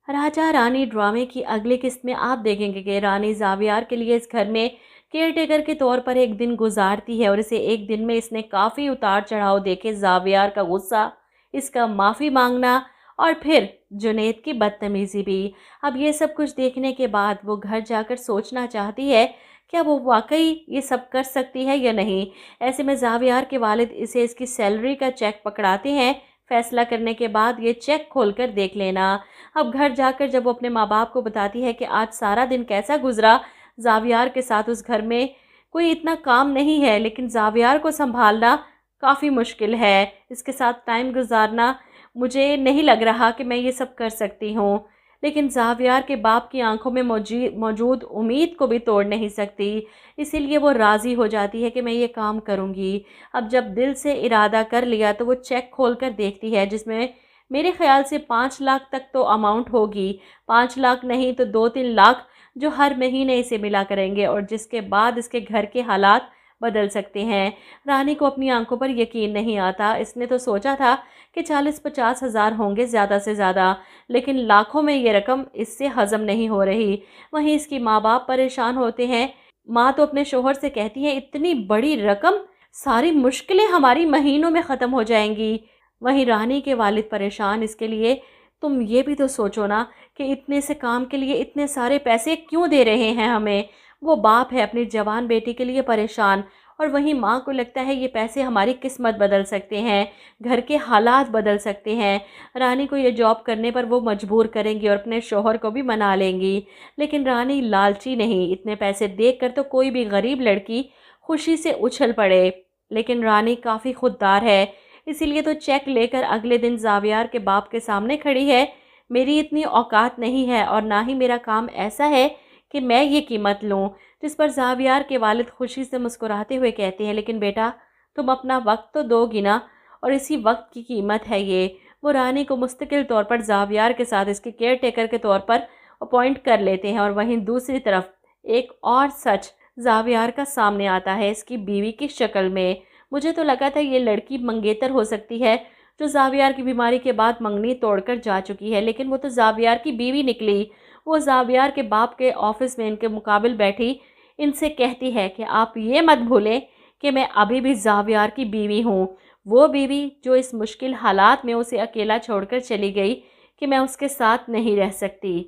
راجا رانی ڈرامے کی اگلی قسط میں آپ دیکھیں گے کہ رانی زاویار کے لیے اس گھر میں کیئر ٹیکر کے طور پر ایک دن گزارتی ہے، اور اسے ایک دن میں اس نے کافی اتار چڑھاؤ دیکھے، زاویار کا غصہ، اس کا معافی مانگنا، اور پھر جنید کی بدتمیزی بھی۔ اب یہ سب کچھ دیکھنے کے بعد وہ گھر جا کر سوچنا چاہتی ہے کیا وہ واقعی یہ سب کر سکتی ہے یا نہیں۔ ایسے میں زاویار کے والد اسے اس کی سیلری کا چیک پکڑاتے ہیں، فیصلہ کرنے کے بعد یہ چیک کھول کر دیکھ لینا۔ اب گھر جا کر جب وہ اپنے ماں باپ کو بتاتی ہے کہ آج سارا دن کیسا گزرا، زاویار کے ساتھ اس گھر میں کوئی اتنا کام نہیں ہے، لیکن زاویار کو سنبھالنا کافی مشکل ہے، اس کے ساتھ ٹائم گزارنا مجھے نہیں لگ رہا کہ میں یہ سب کر سکتی ہوں۔ لیکن زاویار کے باپ کی آنکھوں میں موجود امید کو بھی توڑ نہیں سکتی، اسی لیے وہ راضی ہو جاتی ہے کہ میں یہ کام کروں گی۔ اب جب دل سے ارادہ کر لیا تو وہ چیک کھول کر دیکھتی ہے، جس میں میرے خیال سے 5 لاکھ تک تو اماؤنٹ ہوگی، 5 لاکھ نہیں تو 2-3 لاکھ جو ہر مہینے اسے ملا کریں گے، اور جس کے بعد اس کے گھر کے حالات بدل سکتے ہیں۔ رانی کو اپنی آنکھوں پر یقین نہیں آتا، اس نے تو سوچا تھا کہ 40-50 ہزار ہوں گے زیادہ سے زیادہ، لیکن لاکھوں میں یہ رقم اس سے ہضم نہیں ہو رہی۔ وہیں اس کی ماں باپ پریشان ہوتے ہیں، ماں تو اپنے شوہر سے کہتی ہے اتنی بڑی رقم، ساری مشکلیں ہماری مہینوں میں ختم ہو جائیں گی۔ وہیں رانی کے والد پریشان اس کے لیے، تم یہ بھی تو سوچو نا کہ اتنے سے کام کے لیے اتنے سارے پیسے کیوں دے رہے ہیں ہمیں۔ وہ باپ ہے اپنی جوان بیٹی کے لیے پریشان، اور وہیں ماں کو لگتا ہے یہ پیسے ہماری قسمت بدل سکتے ہیں، گھر کے حالات بدل سکتے ہیں، رانی کو یہ جاب کرنے پر وہ مجبور کریں گی اور اپنے شوہر کو بھی منا لیں گی۔ لیکن رانی لالچی نہیں، اتنے پیسے دیکھ کر تو کوئی بھی غریب لڑکی خوشی سے اچھل پڑے، لیکن رانی کافی خوددار ہے، اسی لیے تو چیک لے کر اگلے دن زاویار کے باپ کے سامنے کھڑی ہے۔ میری اتنی اوقات نہیں ہے اور نہ ہی میرا کام ایسا ہے کہ میں یہ قیمت لوں، جس پر زاویار کے والد خوشی سے مسکراتے ہوئے کہتے ہیں لیکن بیٹا تم اپنا وقت تو دو گی نا، اور اسی وقت کی قیمت ہے یہ۔ وہ رانی کو مستقل طور پر زاویار کے ساتھ اس کے کیئر ٹیکر کے طور پر اپوائنٹ کر لیتے ہیں، اور وہیں دوسری طرف ایک اور سچ زاویار کا سامنے آتا ہے اس کی بیوی کی شکل میں۔ مجھے تو لگا تھا یہ لڑکی منگیتر ہو سکتی ہے جو زاویار کی بیماری کے بعد منگنی توڑ کر جا چکی ہے، لیکن وہ تو زاویار کی بیوی نکلی۔ وہ زاویار کے باپ کے آفس میں ان کے مقابل بیٹھی ان سے کہتی ہے کہ آپ یہ مت بھولیں کہ میں ابھی بھی زاویار کی بیوی ہوں، وہ بیوی جو اس مشکل حالات میں اسے اکیلا چھوڑ کر چلی گئی کہ میں اس کے ساتھ نہیں رہ سکتی۔